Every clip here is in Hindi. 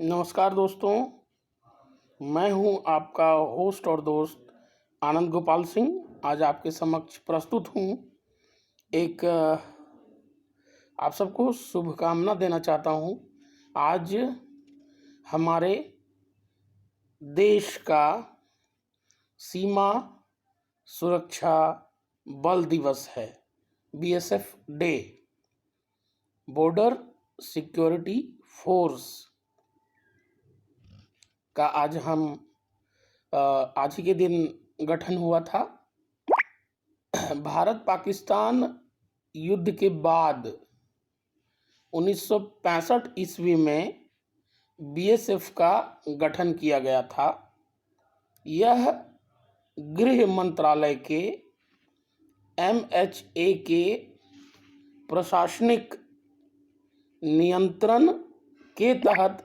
नमस्कार दोस्तों, मैं हूं आपका होस्ट और दोस्त आनंद गोपाल सिंह। आज आपके समक्ष प्रस्तुत हूं। एक आप सबको शुभकामना देना चाहता हूं। आज हमारे देश का सीमा सुरक्षा बल दिवस है, BSF day, border security force का आज ही के दिन गठन हुआ था। भारत पाकिस्तान युद्ध के बाद 1965 ईस्वी में बीएसएफ का गठन किया गया था। यह गृह मंत्रालय के एमएचए के प्रशासनिक नियंत्रण के तहत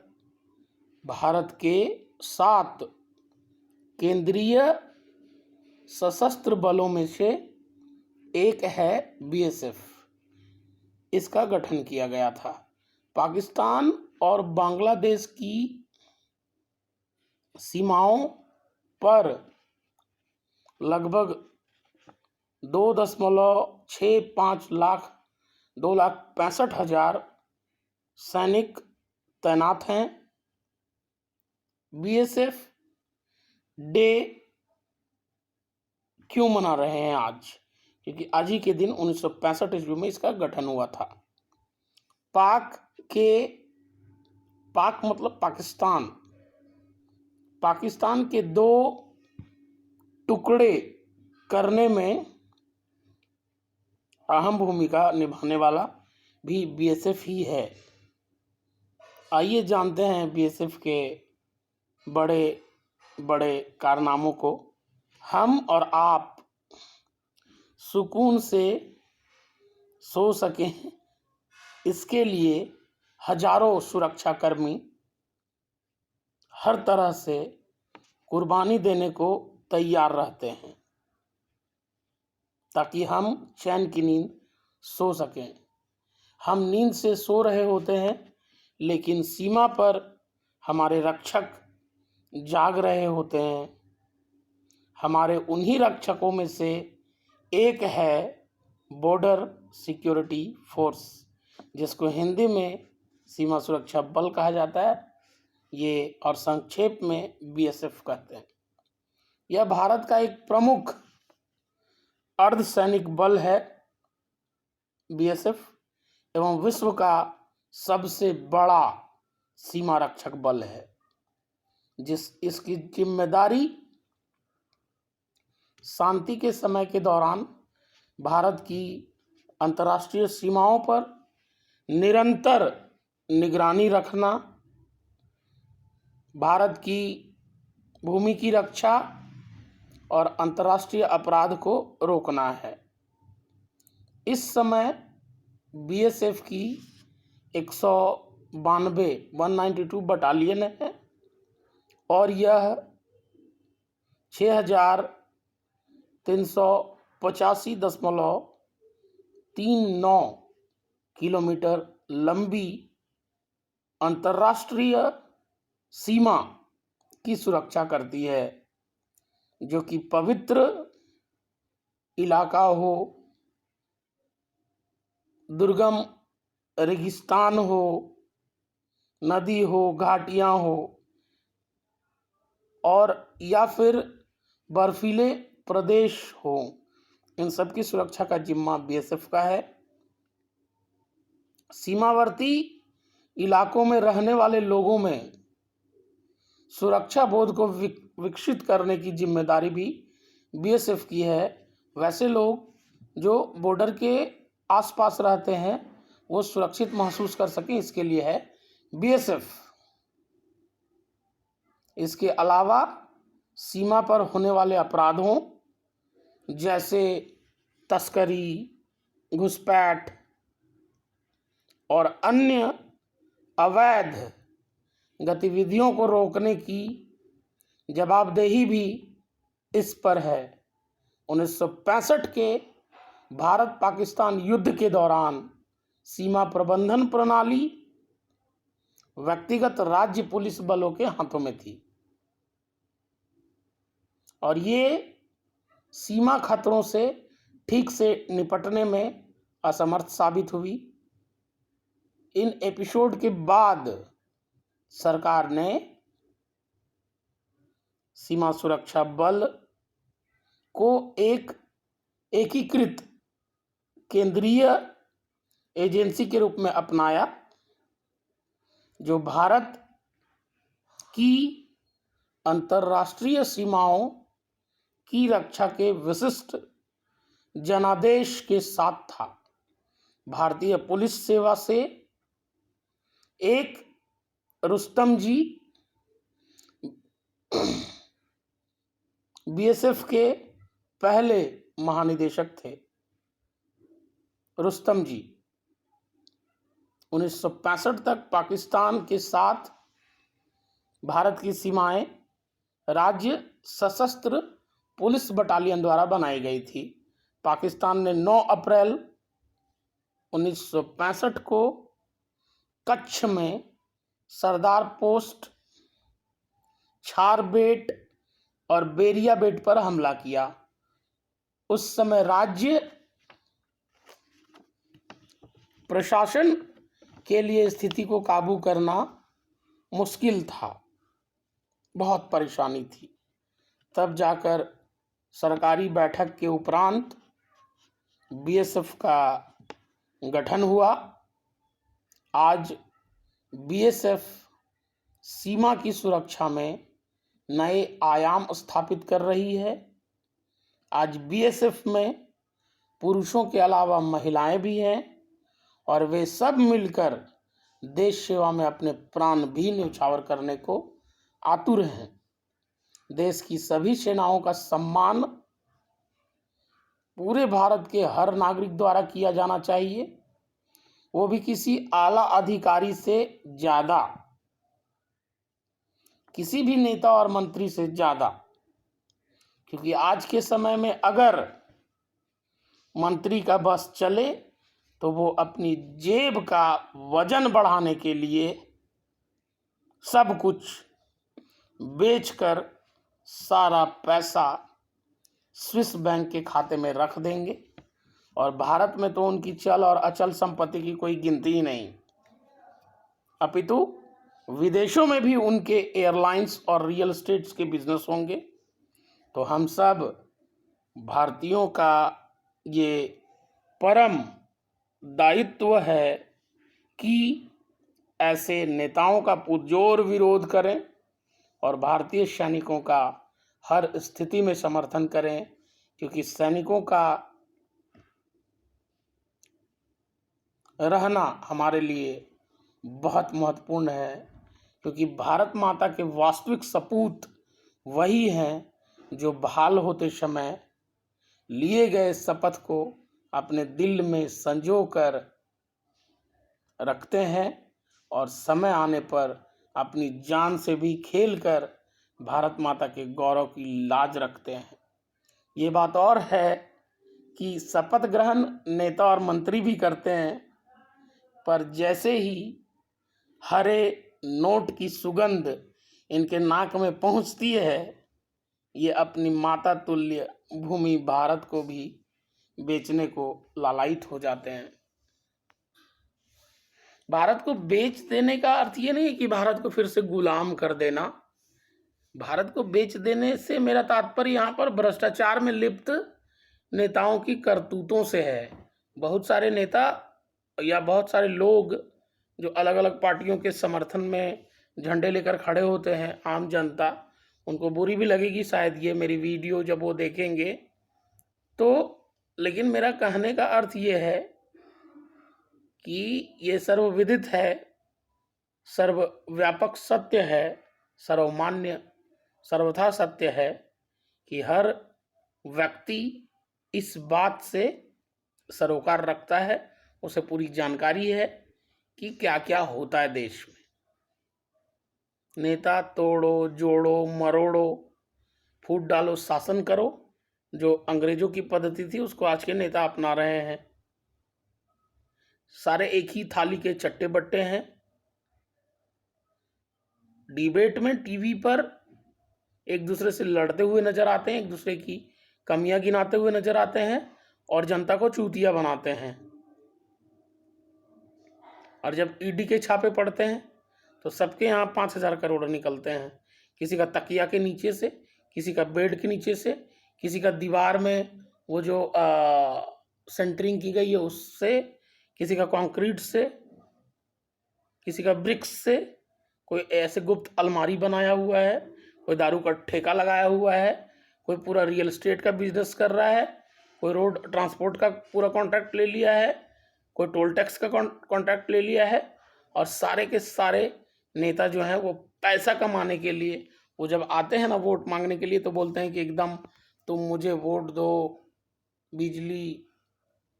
भारत के 7 केंद्रीय सशस्त्र बलों में से एक है बीएसएफ। इसका गठन किया गया था। पाकिस्तान और बांग्लादेश की सीमाओं पर लगभग 2.65 लाख 2,65,000 सैनिक तैनात हैं। बीएसएफ डे क्यों मना रहे हैं आज? क्योंकि आज ही के दिन 1965 ईस्वी में इसका गठन हुआ था। पाक मतलब पाकिस्तान के 2 टुकड़े करने में अहम भूमिका निभाने वाला भी बीएसएफ ही है। आइए जानते हैं बीएसएफ के बड़े बड़े कारनामों को। हम और आप सुकून से सो सकें, इसके लिए हजारों सुरक्षाकर्मी हर तरह से कुर्बानी देने को तैयार रहते हैं ताकि हम चैन की नींद सो सकें। हम नींद से सो रहे होते हैं, लेकिन सीमा पर हमारे रक्षक जाग रहे होते हैं। हमारे उन्हीं रक्षकों में से एक है बॉर्डर सिक्योरिटी फोर्स, जिसको हिंदी में सीमा सुरक्षा बल कहा जाता है, ये और संक्षेप में बीएसएफ कहते हैं। यह भारत का एक प्रमुख अर्धसैनिक बल है बीएसएफ, एवं विश्व का सबसे बड़ा सीमा रक्षक बल है। इसकी जिम्मेदारी शांति के समय के दौरान भारत की अंतर्राष्ट्रीय सीमाओं पर निरंतर निगरानी रखना, भारत की भूमि की रक्षा और अंतर्राष्ट्रीय अपराध को रोकना है। इस समय बीएसएफ की 192 बटालियन है और यह 6,385.39 किलोमीटर लंबी अंतर्राष्ट्रीय सीमा की सुरक्षा करती है, जो कि पवित्र इलाका हो, दुर्गम रेगिस्तान हो, नदी हो, घाटियां हो और या फिर बर्फीले प्रदेश हो, इन सब की सुरक्षा का जिम्मा बीएसएफ का है। सीमावर्ती इलाकों में रहने वाले लोगों में सुरक्षा बोध को विकसित करने की जिम्मेदारी भी बीएसएफ की है। वैसे लोग जो बॉर्डर के आसपास रहते हैं वो सुरक्षित महसूस कर सकें, इसके लिए है बीएसएफ। इसके अलावा सीमा पर होने वाले अपराधों जैसे तस्करी, घुसपैठ और अन्य अवैध गतिविधियों को रोकने की जवाबदेही भी इस पर है। 1965 के भारत पाकिस्तान युद्ध के दौरान सीमा प्रबंधन प्रणाली व्यक्तिगत राज्य पुलिस बलों के हाथों में थी और ये सीमा खतरों से ठीक से निपटने में असमर्थ साबित हुई। इन एपिसोड के बाद सरकार ने सीमा सुरक्षा बल को एक एकीकृत केंद्रीय एजेंसी के रूप में अपनाया, जो भारत की अंतर्राष्ट्रीय सीमाओं की रक्षा के विशिष्ट जनादेश के साथ था। भारतीय पुलिस सेवा से एक रुस्तम जी बीएसएफ के पहले महानिदेशक थे। रुस्तम जी 1965 तक पाकिस्तान के साथ भारत की सीमाएं राज्य सशस्त्र पुलिस बटालियन द्वारा बनाई गई थी। पाकिस्तान ने 9 अप्रैल 1965 को कच्छ में सरदार पोस्ट, छार बेट और बेरिया बेट पर हमला किया। उस समय राज्य प्रशासन के लिए स्थिति को काबू करना मुश्किल था, बहुत परेशानी थी। तब जाकर सरकारी बैठक के उपरांत बीएसएफ का गठन हुआ। आज बीएसएफ सीमा की सुरक्षा में नए आयाम स्थापित कर रही है। आज बीएसएफ में पुरुषों के अलावा महिलाएं भी हैं और वे सब मिलकर देश सेवा में अपने प्राण भी न्यौछावर करने को आतुर हैं। देश की सभी सेनाओं का सम्मान पूरे भारत के हर नागरिक द्वारा किया जाना चाहिए, वो भी किसी आला अधिकारी से ज्यादा, किसी भी नेता और मंत्री से ज्यादा। क्योंकि आज के समय में अगर मंत्री का बस चले तो वो अपनी जेब का वजन बढ़ाने के लिए सब कुछ बेचकर सारा पैसा स्विस बैंक के खाते में रख देंगे और भारत में तो उनकी चल और अचल संपत्ति की कोई गिनती ही नहीं, अपितु विदेशों में भी उनके एयरलाइंस और रियल एस्टेट्स के बिजनेस होंगे। तो हम सब भारतीयों का ये परम दायित्व है कि ऐसे नेताओं का पुरजोर विरोध करें और भारतीय सैनिकों का हर स्थिति में समर्थन करें, क्योंकि सैनिकों का रहना हमारे लिए बहुत महत्वपूर्ण है। क्योंकि भारत माता के वास्तविक सपूत वही हैं जो बहाल होते समय लिए गए शपथ को अपने दिल में संजो कर रखते हैं और समय आने पर अपनी जान से भी खेलकर भारत माता के गौरव की लाज रखते हैं। ये बात और है कि शपथ ग्रहण नेता और मंत्री भी करते हैं, पर जैसे ही हरे नोट की सुगंध इनके नाक में पहुंचती है, ये अपनी माता तुल्य भूमि भारत को भी बेचने को लालायित हो जाते हैं। भारत को बेच देने का अर्थ ये नहीं कि भारत को फिर से गुलाम कर देना। भारत को बेच देने से मेरा तात्पर्य यहाँ पर भ्रष्टाचार में लिप्त नेताओं की करतूतों से है। बहुत सारे नेता या बहुत सारे लोग जो अलग अलग पार्टियों के समर्थन में झंडे लेकर खड़े होते हैं, आम जनता उनको बुरी भी लगेगी शायद ये मेरी वीडियो जब वो देखेंगे तो, लेकिन मेरा कहने का अर्थ ये है कि ये सर्वविदित है, सर्वव्यापक सत्य है, सर्वमान्य सर्वथा सत्य है कि हर व्यक्ति इस बात से सरोकार रखता है, उसे पूरी जानकारी है कि क्या क्या होता है देश में। नेता तोड़ो, जोड़ो, मरोड़ो, फूट डालो, शासन करो, जो अंग्रेजों की पद्धति थी उसको आज के नेता अपना रहे हैं। सारे एक ही थाली के चट्टे बट्टे हैं। डिबेट में टीवी पर एक दूसरे से लड़ते हुए नजर आते हैं, एक दूसरे की कमियां गिनाते हुए नजर आते हैं और जनता को चूतिया बनाते हैं। और जब ईडी के छापे पड़ते हैं तो सबके यहाँ 5,000 करोड़ निकलते हैं। किसी का तकिया के नीचे से, किसी का बेड के नीचे से, किसी का दीवार में वो जो सेंटरिंग की गई है उससे, किसी का कंक्रीट से, किसी का ब्रिक्स से, कोई ऐसे गुप्त अलमारी बनाया हुआ है, कोई दारू का ठेका लगाया हुआ है, कोई पूरा रियल एस्टेट का बिजनेस कर रहा है, कोई रोड ट्रांसपोर्ट का पूरा कॉन्ट्रैक्ट ले लिया है, कोई टोल टैक्स का कॉन्ट्रैक्ट ले लिया है। और सारे के सारे नेता जो हैं वो पैसा कमाने के लिए, वो जब आते हैं ना वोट मांगने के लिए तो बोलते हैं कि एकदम तुम मुझे वोट दो, बिजली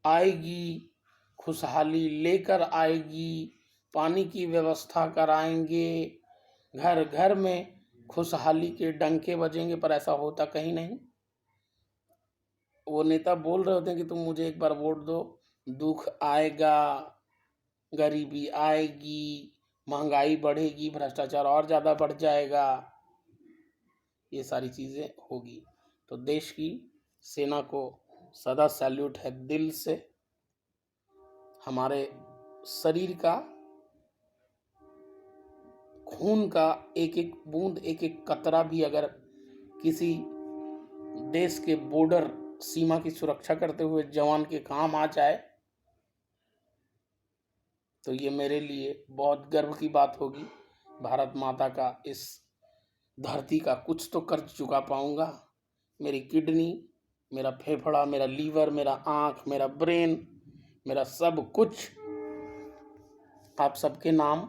आएगी, खुशहाली लेकर आएगी, पानी की व्यवस्था कराएंगे, घर घर में खुशहाली के डंके बजेंगे। पर ऐसा होता कहीं नहीं। वो नेता बोल रहे होते हैं कि तुम मुझे एक बार वोट दो, दुख आएगा, गरीबी आएगी, महंगाई बढ़ेगी, भ्रष्टाचार और ज़्यादा बढ़ जाएगा, ये सारी चीज़ें होगी। तो देश की सेना को सदा सैल्यूट है दिल से। हमारे शरीर का खून का एक एक बूंद, एक एक कतरा भी अगर किसी देश के बॉर्डर सीमा की सुरक्षा करते हुए जवान के काम आ जाए तो ये मेरे लिए बहुत गर्व की बात होगी। भारत माता का, इस धरती का कुछ तो कर्ज चुका पाऊंगा। मेरी किडनी, मेरा फेफड़ा, मेरा लीवर, मेरा आँख, मेरा ब्रेन, मेरा सब कुछ आप सबके नाम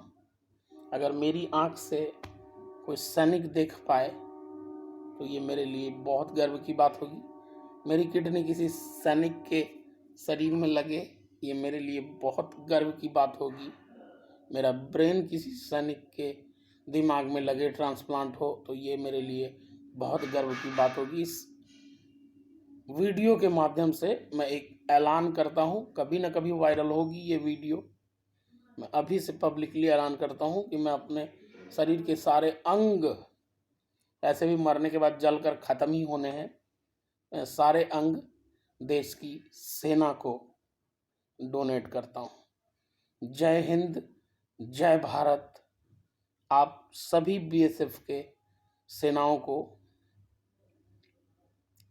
अगर मेरी आँख से कोई सैनिक देख पाए तो ये मेरे लिए बहुत गर्व की बात होगी। मेरी किडनी किसी सैनिक के शरीर में लगे, ये मेरे लिए बहुत गर्व की बात होगी। मेरा ब्रेन किसी सैनिक के दिमाग में लगे, ट्रांसप्लांट हो, तो ये मेरे लिए बहुत गर्व की बात होगी। इस वीडियो के माध्यम से मैं एक ऐलान करता हूँ, कभी ना कभी वायरल होगी ये वीडियो। मैं अभी से पब्लिकली ऐलान करता हूँ कि मैं अपने शरीर के सारे अंग, ऐसे भी मरने के बाद जलकर ख़त्म ही होने हैं, सारे अंग देश की सेना को डोनेट करता हूँ। जय हिंद, जय भारत। आप सभी बीएसएफ के सेनाओं को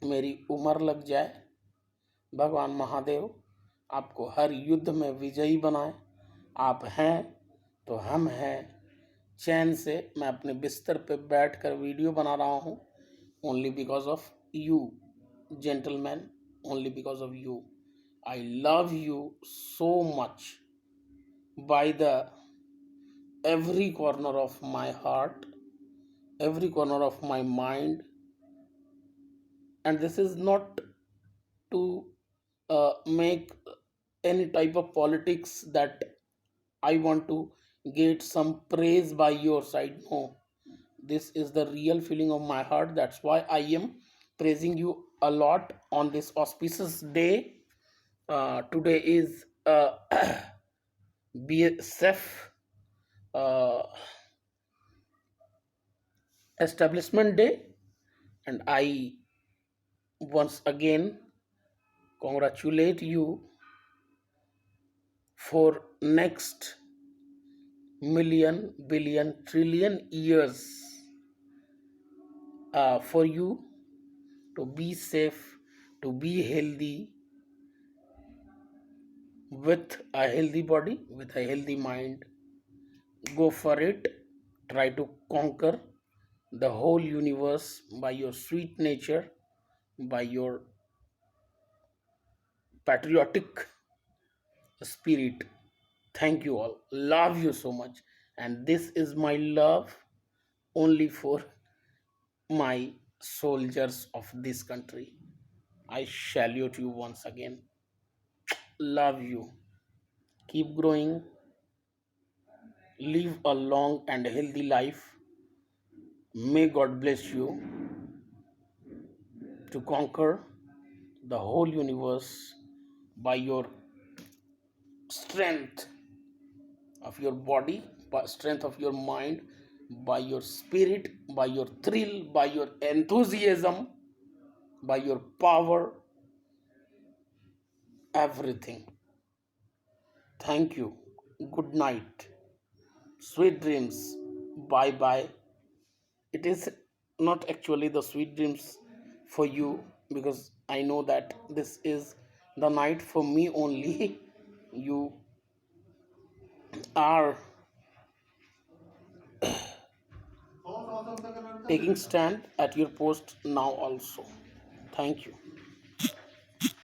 मेरी उम्र लग जाए। भगवान महादेव आपको हर युद्ध में विजयी बनाए। आप हैं तो हम हैं। चैन से मैं अपने बिस्तर पे बैठकर वीडियो बना रहा हूँ, only because of you gentleman, only because of you. I love you so much by the every corner of my heart, every corner of my mind. And this is not to make any type of politics that I want to get some praise by your side. No, this is the real feeling of my heart. That's why I am praising you a lot on this auspicious day. Today is BSF establishment day, and I once again congratulate you for next million, billion, trillion years, for you to be safe, to be healthy, with a healthy body, with a healthy mind. Go for it. Try to conquer the whole universe by your sweet nature, by your patriotic spirit. Thank you all. Love you so much. And this is my love only for my soldiers of this country. I salute you once again. Love you. Keep growing. Live a long and healthy life. May God bless you to conquer the whole universe by your strength of your body, by strength of your mind, by your spirit, by your thrill, by your enthusiasm, by your power, everything. Thank you. Good night. Sweet dreams. Bye bye. It is not actually the sweet dreams for you, because I know that this is the night for me only. You are taking stand at your post now also. Thank you.